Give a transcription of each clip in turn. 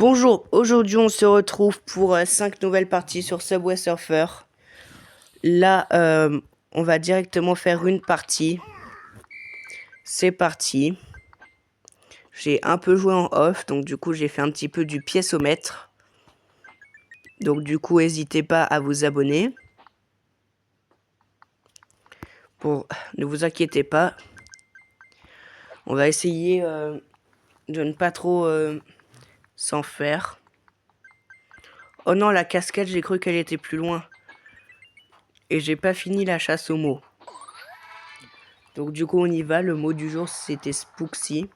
Bonjour, aujourd'hui on se retrouve pour 5 nouvelles parties sur Subway Surfer. Là, on va directement faire une partie. C'est parti. J'ai un peu joué en off, donc du coup j'ai fait un petit peu du pièce-au-mètre. Donc du coup, n'hésitez pas à vous abonner. Ne vous inquiétez pas. On va essayer de ne pas trop s'en faire. Oh non, la cascade, j'ai cru qu'elle était plus loin. Et j'ai pas fini la chasse aux mots. Donc du coup on y va, le mot du jour c'était Spooksy.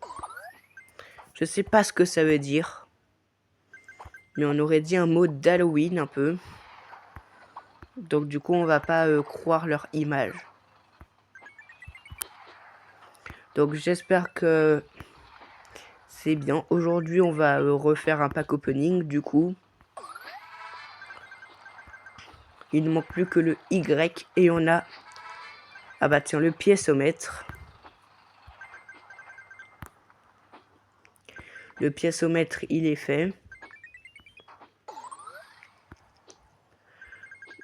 Je sais pas ce que ça veut dire. Mais on aurait dit un mot d'Halloween un peu. Donc du coup on va pas croire leur image. Donc j'espère que c'est bien. Aujourd'hui on va refaire un pack opening du coup. Il ne manque plus que le Y et on a... Ah bah tiens, le pièce-au-mètre. Le pièce-au-mètre il est fait.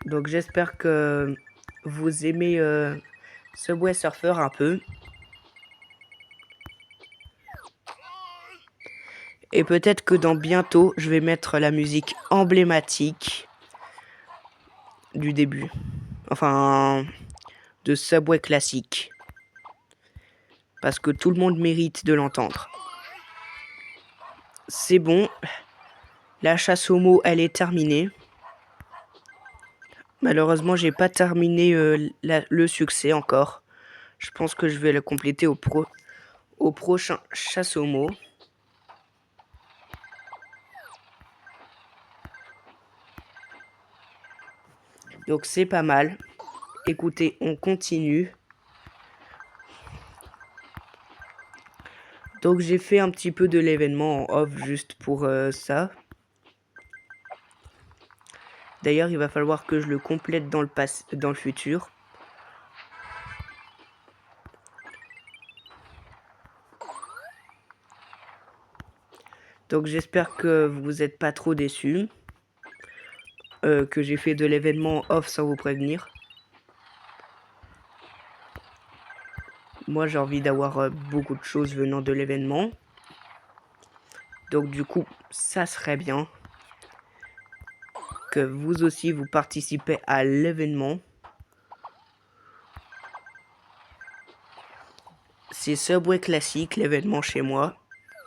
Donc j'espère que vous aimez Subway Surfer un peu. Et peut-être que dans bientôt, je vais mettre la musique emblématique du début. Enfin, de Subway classique. Parce que tout le monde mérite de l'entendre. C'est bon. La chasse aux mots, elle est terminée. Malheureusement, j'ai pas terminé le succès encore. Je pense que je vais le compléter au prochain chasse aux mots. Donc c'est pas mal. Écoutez, on continue. Donc j'ai fait un petit peu de l'événement en off juste pour ça. D'ailleurs, il va falloir que je le complète dans le futur. Donc j'espère que vous n'êtes pas trop déçus. Que j'ai fait de l'événement off sans vous prévenir. Moi j'ai envie d'avoir beaucoup de choses venant de l'événement. Donc du coup, ça serait bien que vous aussi vous participez à l'événement. C'est Subway classique, l'événement chez moi.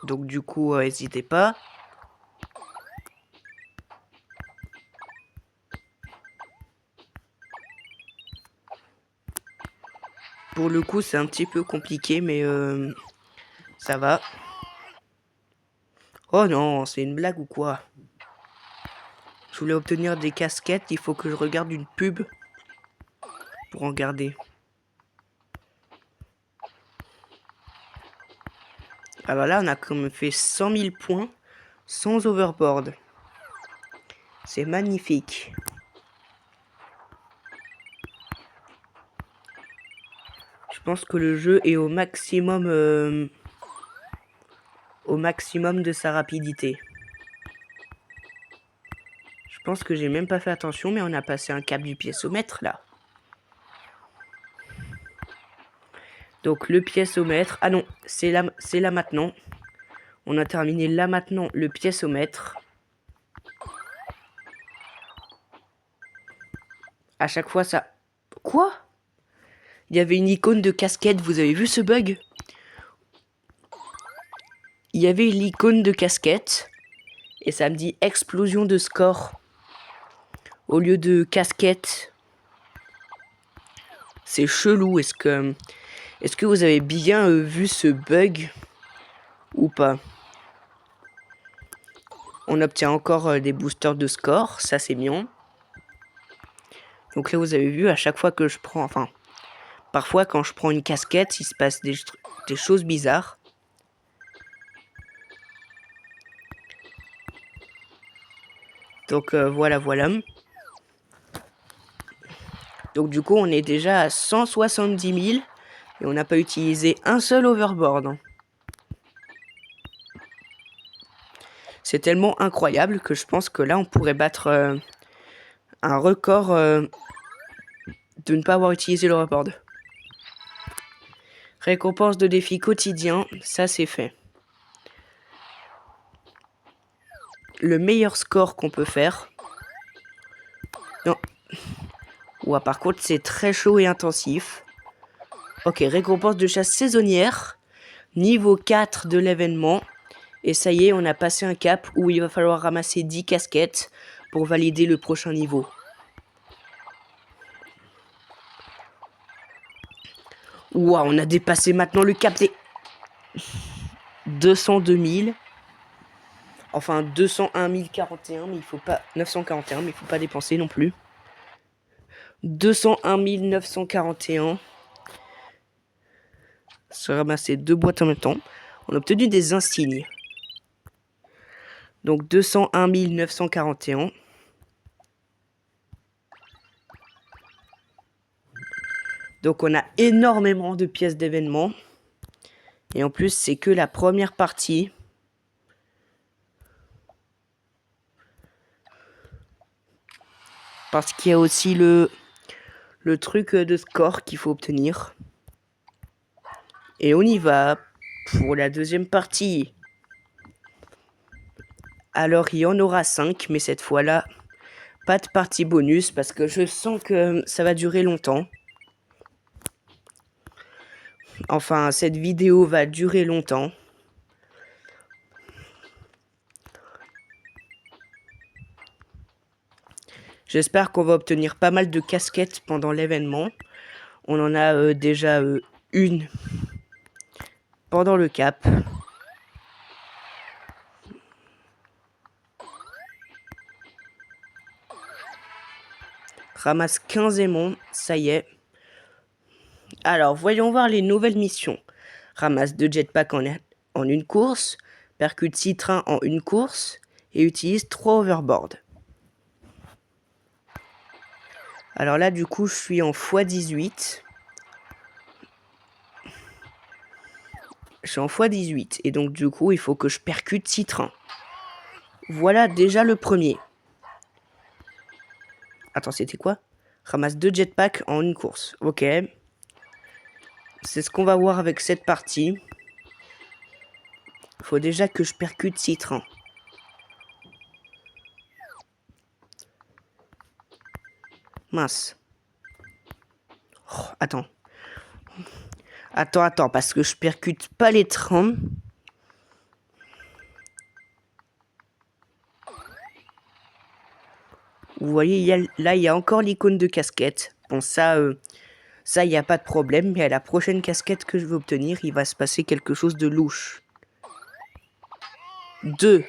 Donc du coup, n'hésitez pas. Pour le coup, c'est un petit peu compliqué, mais ça va. Oh non, c'est une blague ou quoi? Je voulais obtenir des casquettes, il faut que je regarde une pub pour en garder. Ah bah là, on a quand même fait 100 000 points sans overboard. C'est magnifique. Je pense que le jeu est au maximum de sa rapidité. Je pense que j'ai même pas fait attention, mais on a passé un cap du pièce-au-mètre là. Donc le pièce-au-mètre. Ah non, c'est là maintenant. On a terminé là maintenant le pièce-au-mètre. À chaque fois ça... Quoi? Il y avait une icône de casquette, vous avez vu ce bug? Il y avait l'icône de casquette. Et ça me dit explosion de score. Au lieu de casquette. C'est chelou, est-ce que vous avez bien vu ce bug ou pas? On obtient encore des boosters de score, ça c'est bien. Donc là vous avez vu, à chaque fois que je prends, enfin, parfois quand je prends une casquette, il se passe des choses bizarres. Donc voilà. Donc du coup on est déjà à 170 000 et on n'a pas utilisé un seul overboard. C'est tellement incroyable que je pense que là, on pourrait battre un record de ne pas avoir utilisé le report. Récompense de défi quotidien, ça c'est fait. Le meilleur score qu'on peut faire. Non. Ouah, par contre, c'est très chaud et intensif. Ok, récompense de chasse saisonnière. Niveau 4 de l'événement. Et ça y est, on a passé un cap où il va falloir ramasser 10 casquettes pour valider le prochain niveau. Ouah, on a dépassé maintenant le cap des 202 000. Enfin, 201 041, mais il faut pas... 941, mais il faut pas dépenser non plus. 201 941. Se ramasser 2 boîtes en même temps. On a obtenu des insignes. Donc 201 941. Donc on a énormément de pièces d'événements. Et en plus, c'est que la première partie. Parce qu'il y a aussi le truc de score qu'il faut obtenir. Et on y va pour la deuxième partie. Alors il y en aura 5, mais cette fois-là, pas de partie bonus parce que je sens que ça va durer longtemps. Enfin, cette vidéo va durer longtemps. J'espère qu'on va obtenir pas mal de casquettes pendant l'événement. On en a déjà une pendant le cap. Ramasse 15 aimants, ça y est. Alors, voyons voir les nouvelles missions. Ramasse 2 jetpacks en une course, percute 6 trains en une course et utilise 3 overboards. Alors là, du coup, je suis en x18. Je suis en x18 et donc du coup, il faut que je percute 6 trains. Voilà déjà le premier. Attends, c'était quoi? Ramasse 2 jetpacks en une course. Ok. C'est ce qu'on va voir avec cette partie. Il faut déjà que je percute 6 trains. Mince. Oh, attends. Attends, parce que je percute pas les trains. Vous voyez, là, il y a encore l'icône de casquette. Bon, ça, il n'y a pas de problème. Mais à la prochaine casquette que je vais obtenir, il va se passer quelque chose de louche. 2.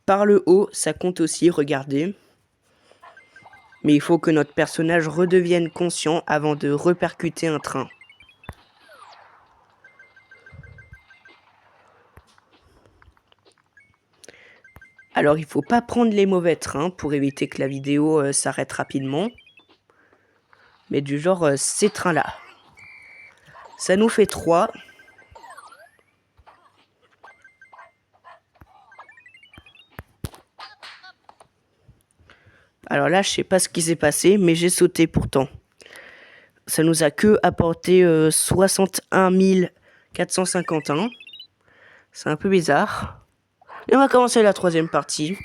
Par le haut, ça compte aussi, regardez. Mais il faut que notre personnage redevienne conscient avant de repercuter un train. Alors, il faut pas prendre les mauvais trains pour éviter que la vidéo s'arrête rapidement. Mais du genre, ces trains-là. Ça nous fait 3. Alors là, je sais pas ce qui s'est passé, mais j'ai sauté pourtant. Ça nous a que apporté 61 451. C'est un peu bizarre. Et on va commencer la troisième partie.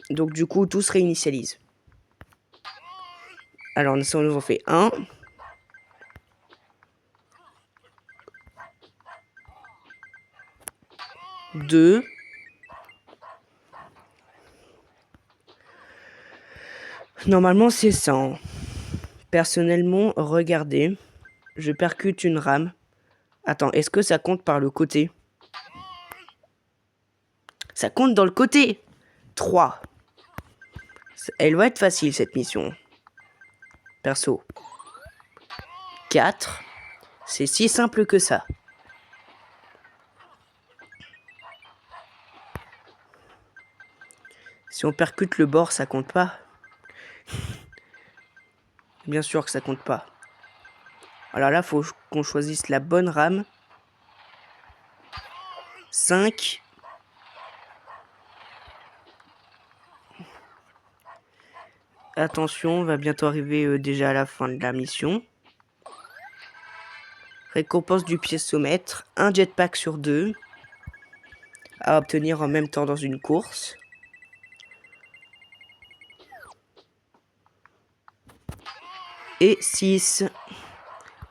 Donc du coup, tout se réinitialise. Alors, ça nous en fait 1. 2. Normalement, c'est 100. Personnellement, regardez. Je percute une rame. Attends, est-ce que ça compte par le côté? Ça compte dans le côté. 3. Elle va être facile, cette mission. Perso. 4. C'est si simple que ça. Si on percute le bord, ça compte pas. Bien sûr que ça compte pas. Alors là, faut qu'on choisisse la bonne rame. 5. Attention, on va bientôt arriver déjà à la fin de la mission. Récompense du piézomètre, un jetpack sur 2 à obtenir en même temps dans une course. Et 6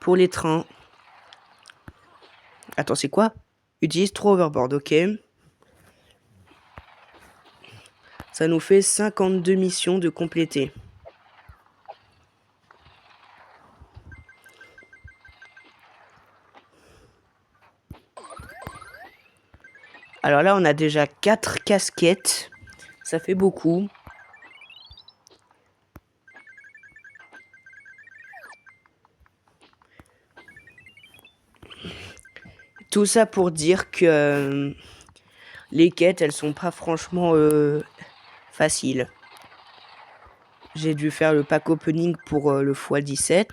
pour les trains. Attends, c'est quoi? Utilise 3 overboard, ok. Ça nous fait 52 missions de compléter. Alors là, on a déjà 4 casquettes. Ça fait beaucoup. Tout ça pour dire que les quêtes, elles sont pas franchement faciles. J'ai dû faire le pack opening pour le x17.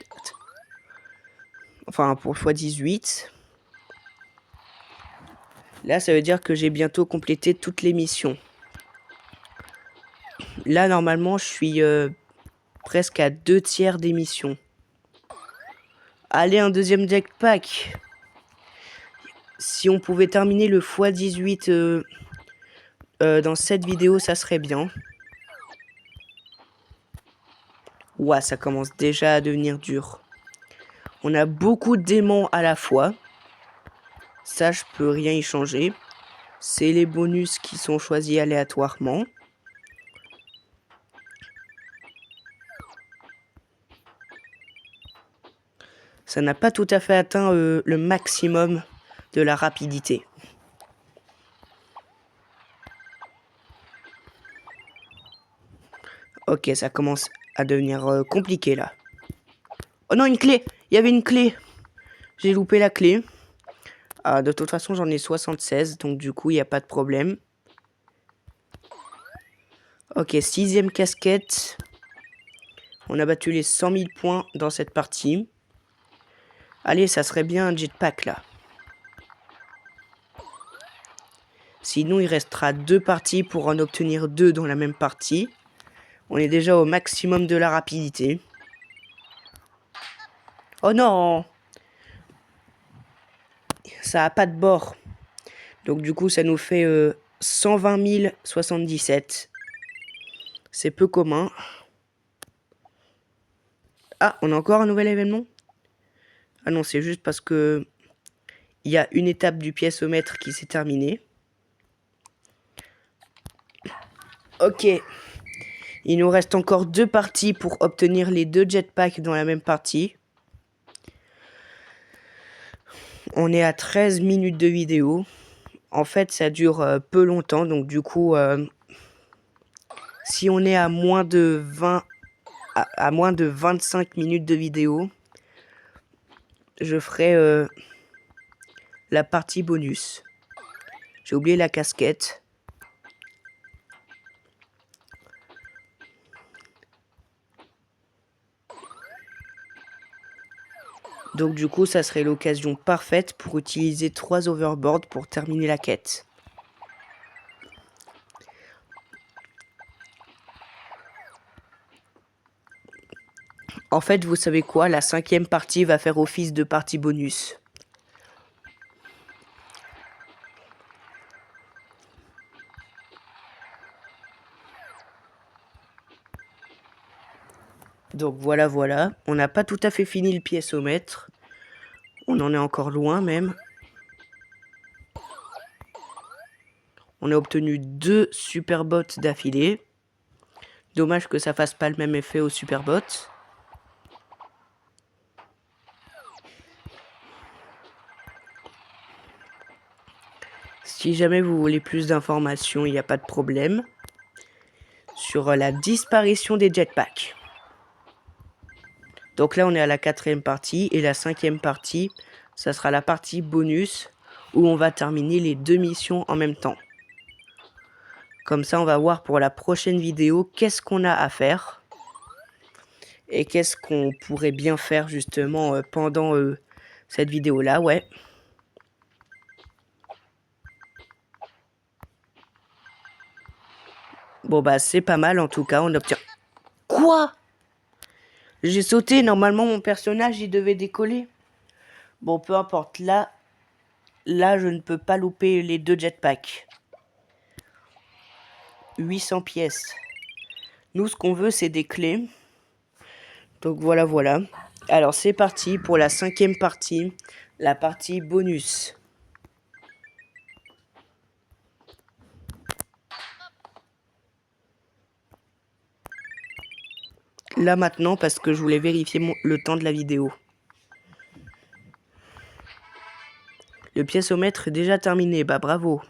Enfin, pour le x18. Là, ça veut dire que j'ai bientôt complété toutes les missions. Là, normalement, je suis presque à 2 tiers des missions. Allez, un deuxième jetpack. Si on pouvait terminer le x18 dans cette vidéo, ça serait bien. Ouah, ça commence déjà à devenir dur. On a beaucoup d'aimants à la fois. Ça, je peux rien y changer. C'est les bonus qui sont choisis aléatoirement. Ça n'a pas tout à fait atteint le maximum de la rapidité. Ok, ça commence à devenir compliqué là. Oh non, une clé! Il y avait une clé! J'ai loupé la clé. Ah, de toute façon, j'en ai 76, donc du coup, il n'y a pas de problème. Ok, 6e casquette. On a battu les 100 000 points dans cette partie. Allez, ça serait bien un jetpack là. Sinon, il restera 2 parties pour en obtenir 2 dans la même partie. On est déjà au maximum de la rapidité. Oh non! Ça a pas de bord. Donc du coup, ça nous fait 120 077. C'est peu commun. Ah, on a encore un nouvel événement? Ah non, c'est juste parce que il y a une étape du piézomètre qui s'est terminée. Ok. Il nous reste encore 2 parties pour obtenir les 2 jetpacks dans la même partie. On est à 13 minutes de vidéo. En fait, ça dure peu longtemps. Donc du coup, si on est à moins de 20... à moins de 25 minutes de vidéo, je ferai la partie bonus. J'ai oublié la casquette. Donc du coup, ça serait l'occasion parfaite pour utiliser 3 overboards pour terminer la quête. En fait, vous savez quoi? La 5e partie va faire office de partie bonus. Donc voilà. On n'a pas tout à fait fini le piézomètre. On en est encore loin même. On a obtenu 2 superbots d'affilée. Dommage que ça fasse pas le même effet aux superbots. Si jamais vous voulez plus d'informations, il n'y a pas de problème. Sur la disparition des jetpacks. Donc là, on est à la 4e partie. Et la 5e partie, ça sera la partie bonus où on va terminer les 2 missions en même temps. Comme ça, on va voir pour la prochaine vidéo qu'est-ce qu'on a à faire. Et qu'est-ce qu'on pourrait bien faire justement pendant cette vidéo-là, ouais. Bon bah c'est pas mal en tout cas, on obtient... Quoi? J'ai sauté, normalement mon personnage il devait décoller. Bon peu importe, là je ne peux pas louper les 2 jetpacks. 800 pièces. Nous ce qu'on veut c'est des clés. Donc voilà. Alors c'est parti pour la 5e partie, la partie bonus. Là maintenant parce que je voulais vérifier le temps de la vidéo. Le pièceomètre est déjà terminé, bah bravo.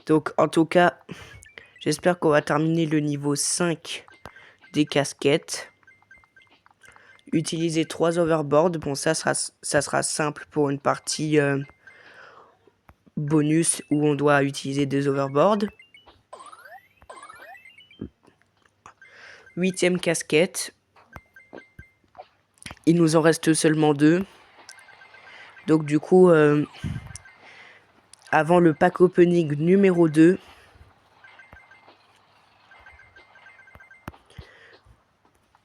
Donc en tout cas, j'espère qu'on va terminer le niveau 5 des casquettes. Utiliser 3 overboards, bon ça sera simple pour une partie bonus où on doit utiliser des overboards. 8e casquette. Il nous en reste seulement 2. Donc du coup, avant le pack opening numéro 2,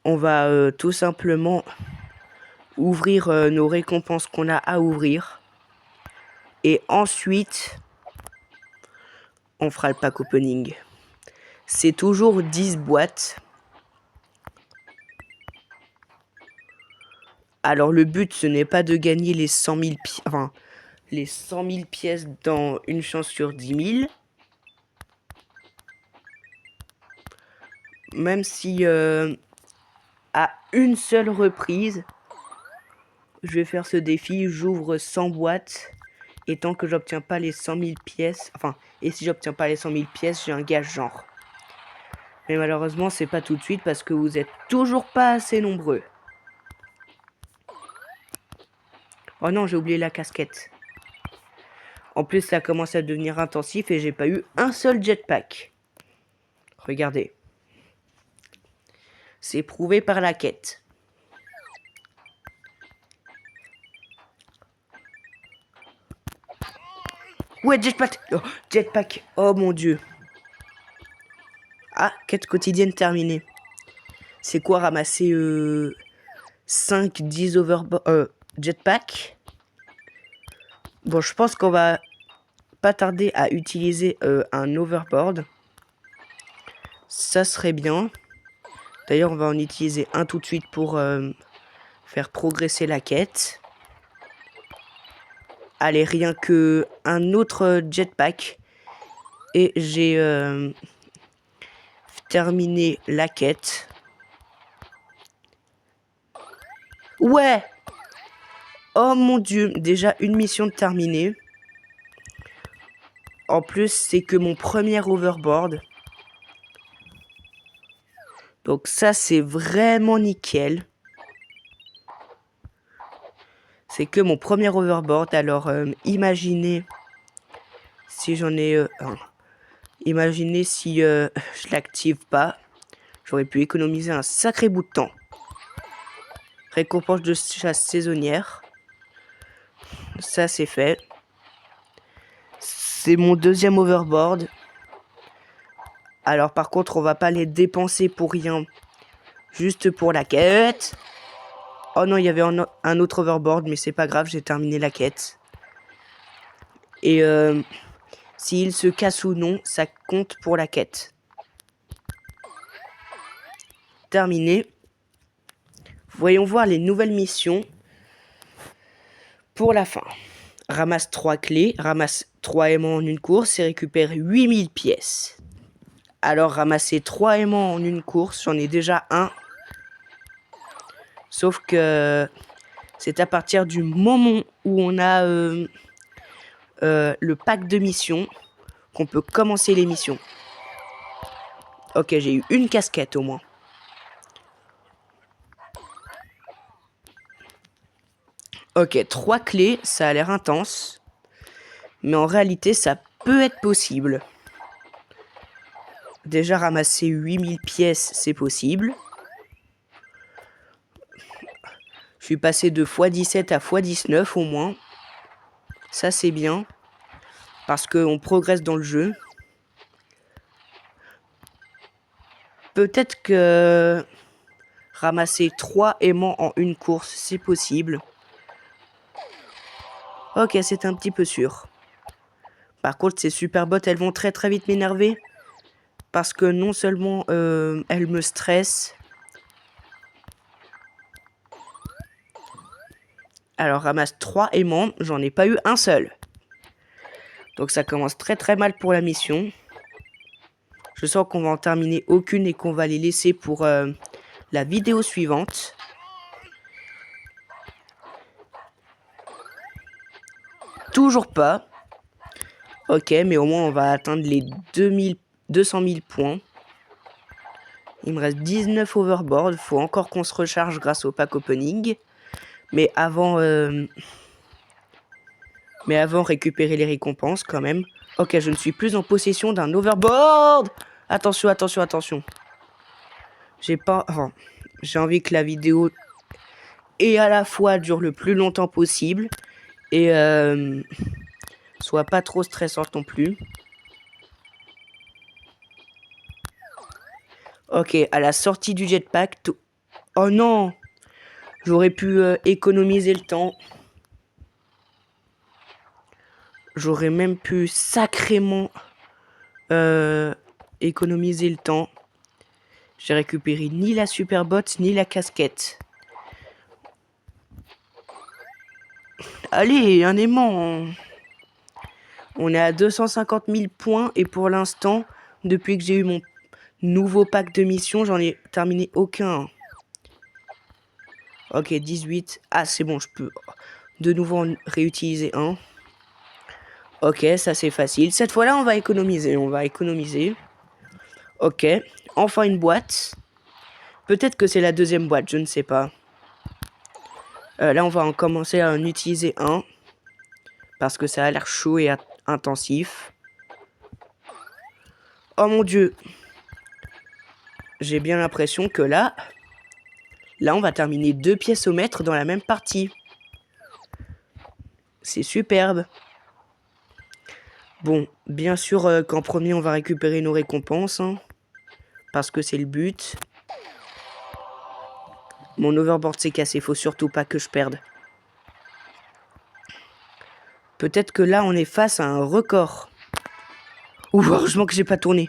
on va tout simplement ouvrir nos récompenses qu'on a à ouvrir. Et ensuite, on fera le pack opening. C'est toujours 10 boîtes. Alors le but, ce n'est pas de gagner les 100 000 pièces, enfin, les 100 000 pièces dans une chance sur 10 000. Même si à une seule reprise, je vais faire ce défi, j'ouvre 100 boîtes. Et tant que j'obtiens pas les 100 000 pièces, enfin, et si j'obtiens pas les 100 000 pièces, j'ai un gage genre. Mais malheureusement, c'est pas tout de suite parce que vous êtes toujours pas assez nombreux. Oh non, j'ai oublié la casquette. En plus, ça commence à devenir intensif et j'ai pas eu un seul jetpack. Regardez. C'est prouvé par la quête. Ouais, jetpack. Oh, jetpack. Oh mon dieu. Ah, quête quotidienne terminée. C'est quoi ramasser 5, 10 jetpack. Bon, je pense qu'on va pas tarder à utiliser un overboard. Ça serait bien. D'ailleurs, on va en utiliser un tout de suite pour faire progresser la quête. Allez, rien que un autre jetpack. Et j'ai terminé la quête. Ouais! Oh mon dieu, déjà une mission terminée. En plus, c'est que mon premier overboard. Donc ça, c'est vraiment nickel. C'est que mon premier overboard. Alors, imaginez si j'en ai un. Imaginez si je l'active pas. J'aurais pu économiser un sacré bout de temps. Récompense de chasse saisonnière. Ça, c'est fait. C'est mon deuxième overboard. Alors, par contre, on va pas les dépenser pour rien. Juste pour la quête. Oh non, il y avait un autre overboard, mais c'est pas grave, j'ai terminé la quête. Et s'il se casse ou non, ça compte pour la quête. Terminé. Voyons voir les nouvelles missions pour la fin. Ramasse 3 clés, ramasse 3 aimants en une course et récupère 8000 pièces. Alors, ramasser 3 aimants en une course, j'en ai déjà un. Sauf que c'est à partir du moment où on a le pack de missions qu'on peut commencer les missions. Ok, j'ai eu une casquette au moins. Ok, 3 clés, ça a l'air intense. Mais en réalité, ça peut être possible. Déjà, ramasser 8000 pièces, c'est possible. Je suis passé de x17 à x19 au moins. Ça, c'est bien. Parce qu'on progresse dans le jeu. Peut-être que ramasser 3 aimants en une course, c'est possible. Ok, c'est un petit peu sûr. Par contre, ces super bots, elles vont très très vite m'énerver. Parce que non seulement elles me stressent. Alors, ramasse 3 aimants, j'en ai pas eu un seul. Donc ça commence très très mal pour la mission. Je sens qu'on va en terminer aucune et qu'on va les laisser pour la vidéo suivante. Toujours pas. Ok, mais au moins on va atteindre les 200 000 points. Il me reste 19 overboard. Faut encore qu'on se recharge grâce au pack opening. Mais avant récupérer les récompenses quand même. Ok, je ne suis plus en possession d'un overboard. Attention, attention, attention. J'ai envie que la vidéo et à la fois dure le plus longtemps possible et soit pas trop stressante non plus. Ok, à la sortie du jetpack, oh non, j'aurais pu économiser le temps. J'aurais même pu sacrément économiser le temps. J'ai récupéré ni la super botte ni la casquette. Allez, un aimant. On est à 250 000 points et pour l'instant, depuis que j'ai eu mon nouveau pack de mission, j'en ai terminé aucun. Ok, 18. Ah, c'est bon, je peux de nouveau en réutiliser un. Ok, ça c'est facile. Cette fois-là, on va économiser. Ok, enfin une boîte. Peut-être que c'est la deuxième boîte, je ne sais pas. Là, on va en commencer à en utiliser un. Parce que ça a l'air chaud et intensif. Oh mon dieu. J'ai bien l'impression que là, on va terminer 2 pièces au mètre dans la même partie. C'est superbe. Bon, bien sûr qu'en premier, on va récupérer nos récompenses. Hein, parce que c'est le but. Mon overboard s'est cassé, faut surtout pas que je perde. Peut-être que là, on est face à un record. Ouh, heureusement que j'ai pas tourné.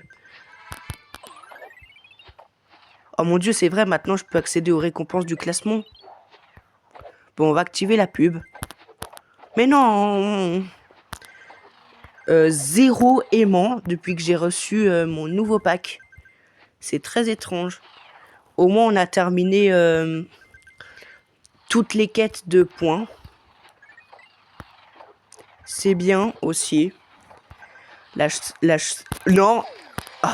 Oh mon dieu, c'est vrai, maintenant je peux accéder aux récompenses du classement. Bon, on va activer la pub. Mais non, 0 aimant depuis que j'ai reçu mon nouveau pack. C'est très étrange. Au moins, on a terminé toutes les quêtes de points. C'est bien aussi. Non. Oh.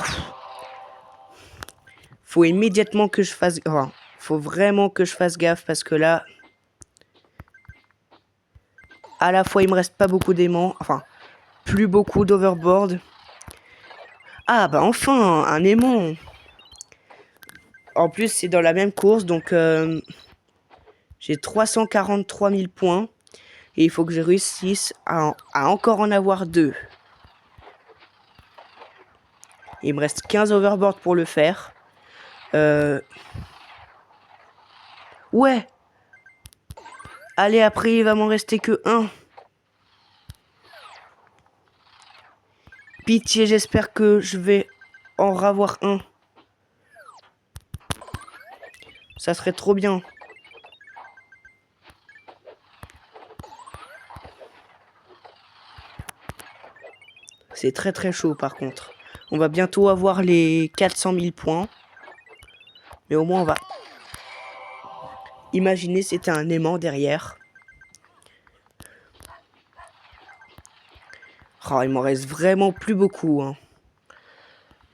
Faut immédiatement que je fasse... Oh. Faut vraiment que je fasse gaffe parce que là... À la fois, il me reste pas beaucoup d'aimants. Enfin, plus beaucoup d'overboard. Ah, bah enfin, un aimant. En plus, c'est dans la même course, donc... j'ai 343 000 points. Et il faut que je réussisse à encore en avoir 2. Il me reste 15 overboard pour le faire. Ouais. Allez, après, il va m'en rester que 1. Pitié, j'espère que je vais en ravoir un. Ça serait trop bien. C'est très très chaud par contre. On va bientôt avoir les 400 000 points. Mais au moins on va... Imaginez c'était un aimant derrière. Oh, il m'en reste vraiment plus beaucoup. Hein.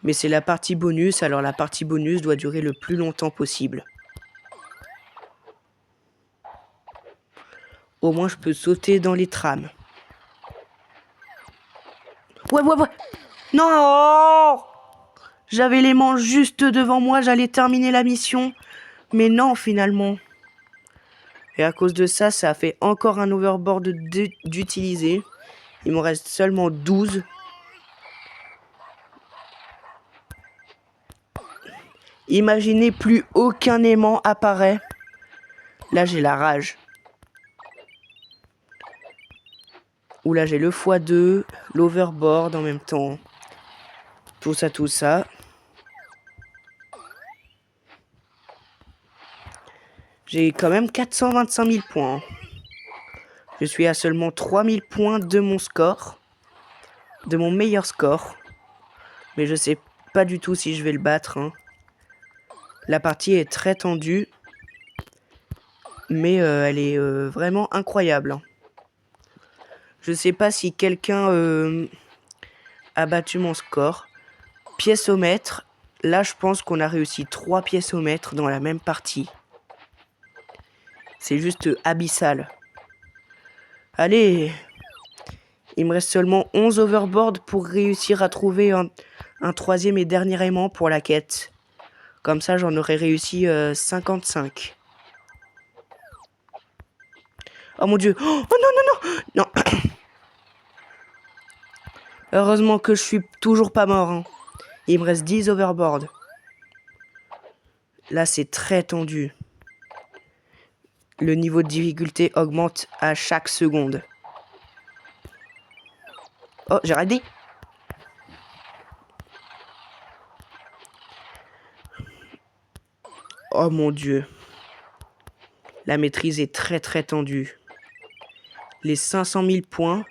Mais c'est la partie bonus, alors la partie bonus doit durer le plus longtemps possible. Au moins je peux sauter dans les trams. Ouais. Non! J'avais l'aimant juste devant moi, j'allais terminer la mission. Mais non, finalement. Et à cause de ça, ça a fait encore un overboard d'utiliser. Il me reste seulement 12. Imaginez, plus aucun aimant apparaît. Là, j'ai la rage. Ou là, j'ai le x2, l'overboard en même temps. Tout ça, tout ça. J'ai quand même 425 000 points. Je suis à seulement 3000 points de mon score. De mon meilleur score. Mais je sais pas du tout si je vais le battre. Hein. La partie est très tendue. Mais elle est vraiment incroyable. Hein. Je sais pas si quelqu'un a battu mon score. Pièce au mètre. Là, je pense qu'on a réussi 3 pièces au mètre dans la même partie. C'est juste abyssal. Allez! Il me reste seulement 11 overboard pour réussir à trouver un troisième et dernier aimant pour la quête. Comme ça, j'en aurais réussi 55. Oh mon dieu! Oh non, non, non! Non! Heureusement que je suis toujours pas mort. Hein. Il me reste 10 overboard. Là, c'est très tendu. Le niveau de difficulté augmente à chaque seconde. Oh, j'ai raté. Oh mon dieu. La maîtrise est très très tendue. Les 500 000 points.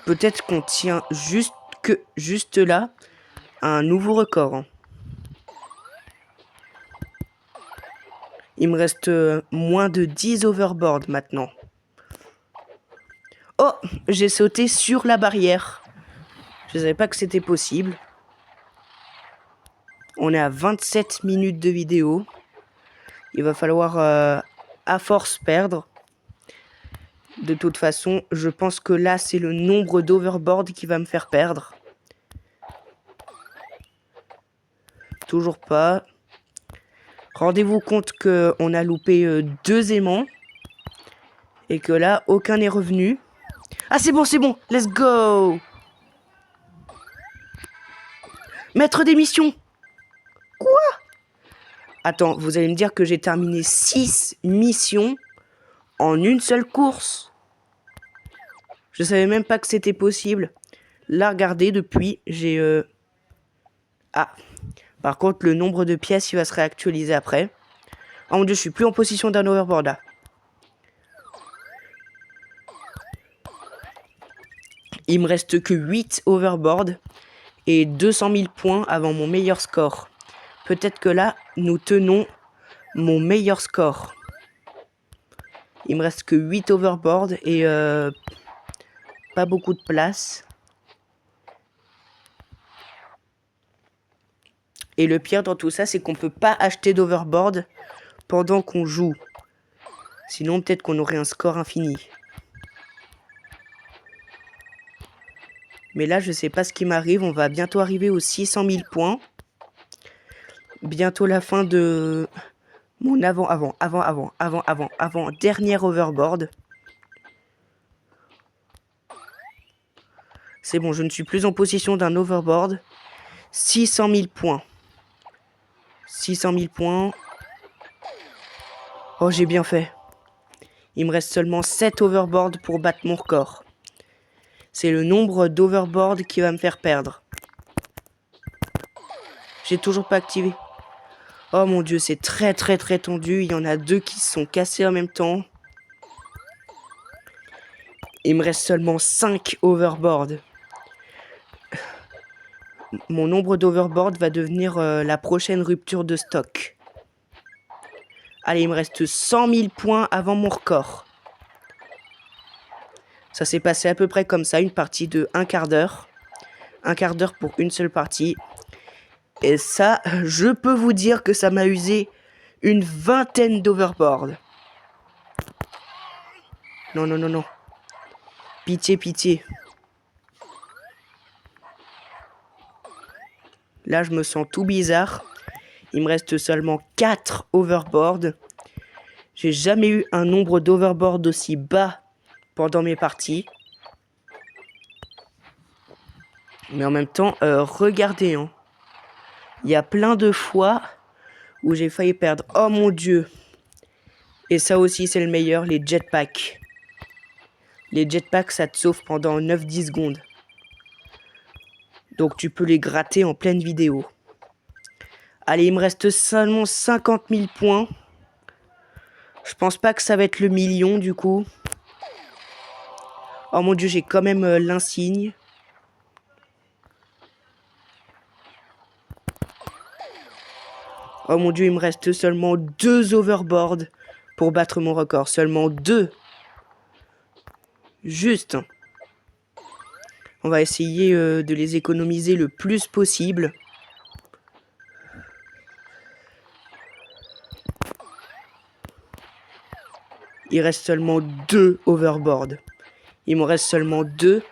Peut-être qu'on tient juste là à un nouveau record. Hein. Il me reste moins de 10 overboard maintenant. Oh, j'ai sauté sur la barrière. Je ne savais pas que c'était possible. On est à 27 minutes de vidéo. Il va falloir à force perdre. De toute façon, je pense que là, c'est le nombre d'overboard qui va me faire perdre. Toujours pas. Rendez-vous compte qu'on a loupé 2 aimants. Et que là, aucun n'est revenu. Ah, c'est bon, let's go! Maître des missions! Quoi? Attends, vous allez me dire que j'ai terminé 6 missions en une seule course. Je savais même pas que c'était possible. Là, regardez, depuis, j'ai... Ah, par contre, le nombre de pièces, il va se réactualiser après. Oh mon dieu, je suis plus en position d'un overboard, là. Il me reste que 8 overboard et 200 000 points avant mon meilleur score. Peut-être que là, nous tenons mon meilleur score. Il me reste que 8 overboard et pas beaucoup de place. Et le pire dans tout ça, c'est qu'on peut pas acheter d'overboard pendant qu'on joue. Sinon, peut-être qu'on aurait un score infini. Mais là, je sais pas ce qui m'arrive. On va bientôt arriver aux 600 000 points. Bientôt la fin de mon avant dernier overboard. C'est bon, je ne suis plus en possession d'un overboard. 600 000 points. 600 000 points. Oh, j'ai bien fait. Il me reste seulement 7 overboard pour battre mon record. C'est le nombre d'overboard qui va me faire perdre. J'ai toujours pas activé. Oh mon dieu, c'est très très très tendu. Il y en a 2 qui se sont cassés en même temps. Il me reste seulement 5 overboard. Mon nombre d'overboard va devenir la prochaine rupture de stock. Allez, il me reste 100 000 points avant mon record. Ça s'est passé à peu près comme ça, une partie de 1 quart d'heure. 1 quart d'heure pour une seule partie. Et ça, je peux vous dire que ça m'a usé une vingtaine d'overboard. Non, non, non, non. Pitié, pitié. Là, je me sens tout bizarre. Il me reste seulement 4 overboard. J'ai jamais eu un nombre d'overboard aussi bas pendant mes parties. Mais en même temps, regardez, hein. Il y a plein de fois où j'ai failli perdre. Oh mon dieu. Et ça aussi, c'est le meilleur, les jetpacks. Les jetpacks, ça te sauve pendant 9-10 secondes. Donc tu peux les gratter en pleine vidéo. Allez, il me reste seulement 50 000 points. Je pense pas que ça va être le million du coup. Oh mon dieu, j'ai quand même l'insigne. Oh mon dieu, il me reste seulement 2 overboards pour battre mon record. Seulement 2. Juste. On va essayer de les économiser le plus possible. Il reste seulement 2 overboards. Il me reste seulement 2.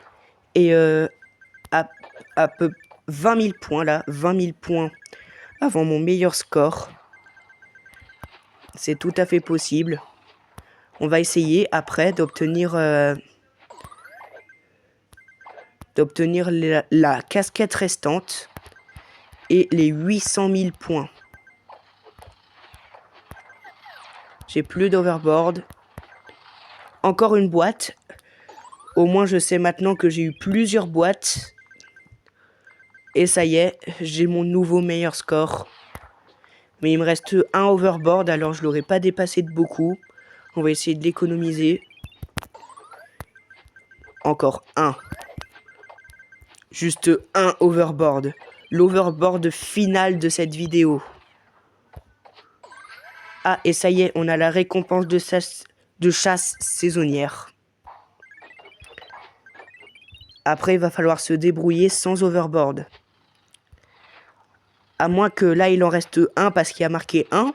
Et à peu 20 000 points là. 20 000 points avant mon meilleur score. C'est tout à fait possible. On va essayer après d'obtenir la casquette restante et les 800 000 points. J'ai plus d'overboard. Encore une boîte. Au moins je sais maintenant que j'ai eu plusieurs boîtes. Et ça y est, j'ai mon nouveau meilleur score. Mais il me reste un overboard, alors je l'aurais pas dépassé de beaucoup. On va essayer de l'économiser. Encore un. Juste un overboard. L'overboard final de cette vidéo. Ah, et ça y est, on a la récompense de chasse saisonnière. Après, il va falloir se débrouiller sans overboard. À moins que là, il en reste un parce qu'il y a marqué 1.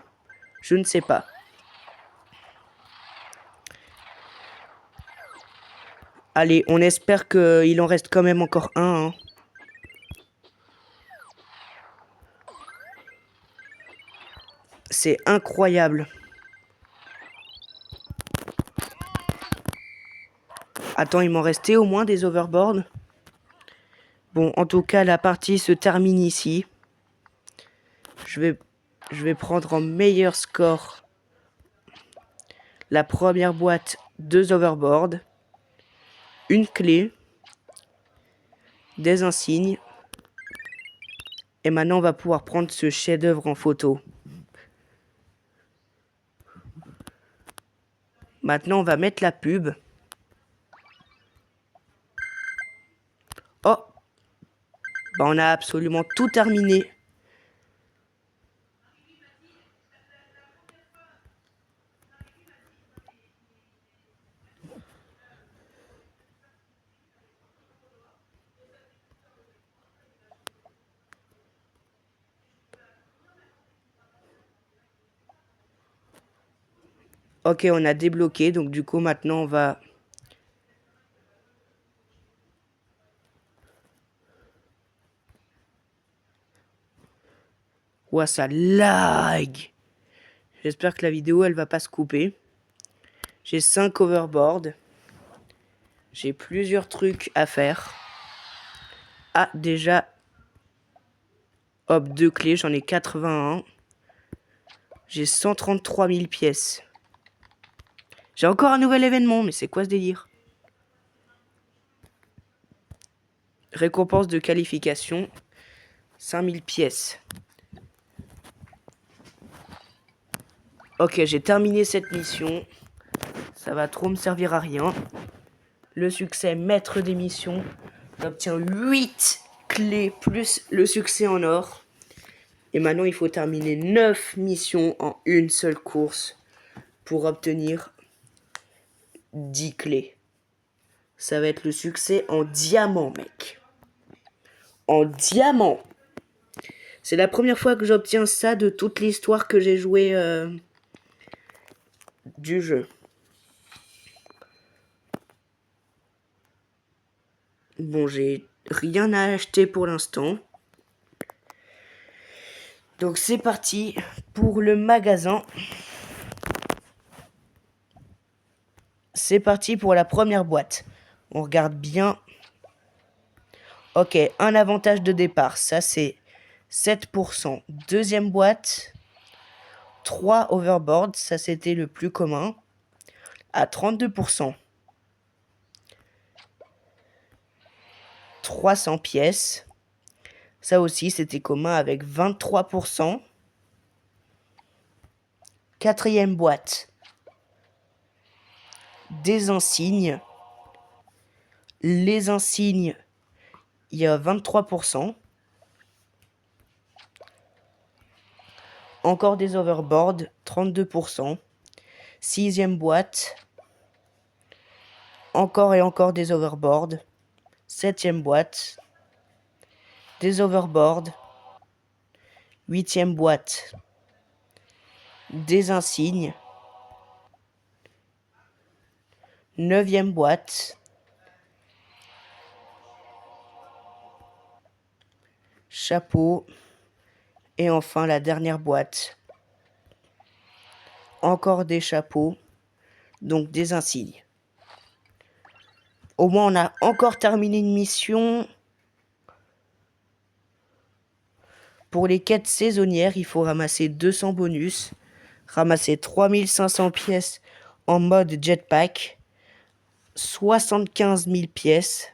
Je ne sais pas. Allez, on espère qu'il en reste quand même encore un. Hein. C'est incroyable. Attends, il m'en restait au moins des overboards. Bon, en tout cas, la partie se termine ici. Je vais prendre en meilleur score la première boîte, 2 overboards, une clé, des insignes. Et maintenant, on va pouvoir prendre ce chef-d'œuvre en photo. Maintenant, on va mettre la pub. Oh, bah, on a absolument tout terminé. Ok, on a débloqué, donc du coup, maintenant, on va... Ouah, ça lag. J'espère que la vidéo, elle va pas se couper. J'ai 5 overboards. J'ai plusieurs trucs à faire. Ah, déjà... Hop, 2 clés, j'en ai 81. J'ai 133 000 pièces. J'ai encore un nouvel événement, mais c'est quoi ce délire? Récompense de qualification. 5000 pièces. Ok, j'ai terminé cette mission. Ça va trop me servir à rien. Le succès maître des missions. J'obtiens 8 clés plus le succès en or. Et maintenant, il faut terminer 9 missions en une seule course pour obtenir 10 clés. Ça va être le succès en diamant, mec. En diamant. C'est la première fois que j'obtiens ça de toute l'histoire que j'ai joué du jeu. Bon, j'ai rien à acheter pour l'instant. Donc c'est parti pour le magasin. C'est parti pour la première boîte. On regarde bien. Ok, un avantage de départ, ça c'est 7%. Deuxième boîte, 3 overboard, ça c'était le plus commun, à 32%. 300 pièces, ça aussi c'était commun avec 23%. Quatrième boîte, des insignes. Les insignes, il y a 23%. Encore des overboards, 32%. Sixième boîte. Encore et encore des overboards. Septième boîte. Des overboards. Huitième boîte. Des insignes. Neuvième boîte. Chapeau. Et enfin la dernière boîte. Encore des chapeaux. Donc des insignes. Au moins on a encore terminé une mission. Pour les quêtes saisonnières, il faut ramasser 200 bonus. Ramasser 3500 pièces en mode jetpack. 75 000 pièces.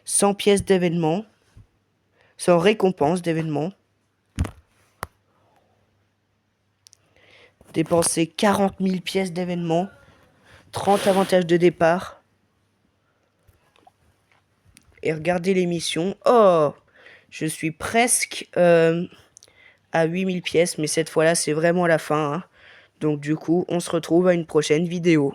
100 pièces d'événement. Sans récompense d'événement. Dépenser 40 000 pièces d'événement. 30 avantages de départ. Et regardez les missions. Oh, je suis presque à 8000 pièces. Mais cette fois-là, c'est vraiment la fin. Hein. Donc du coup, on se retrouve à une prochaine vidéo.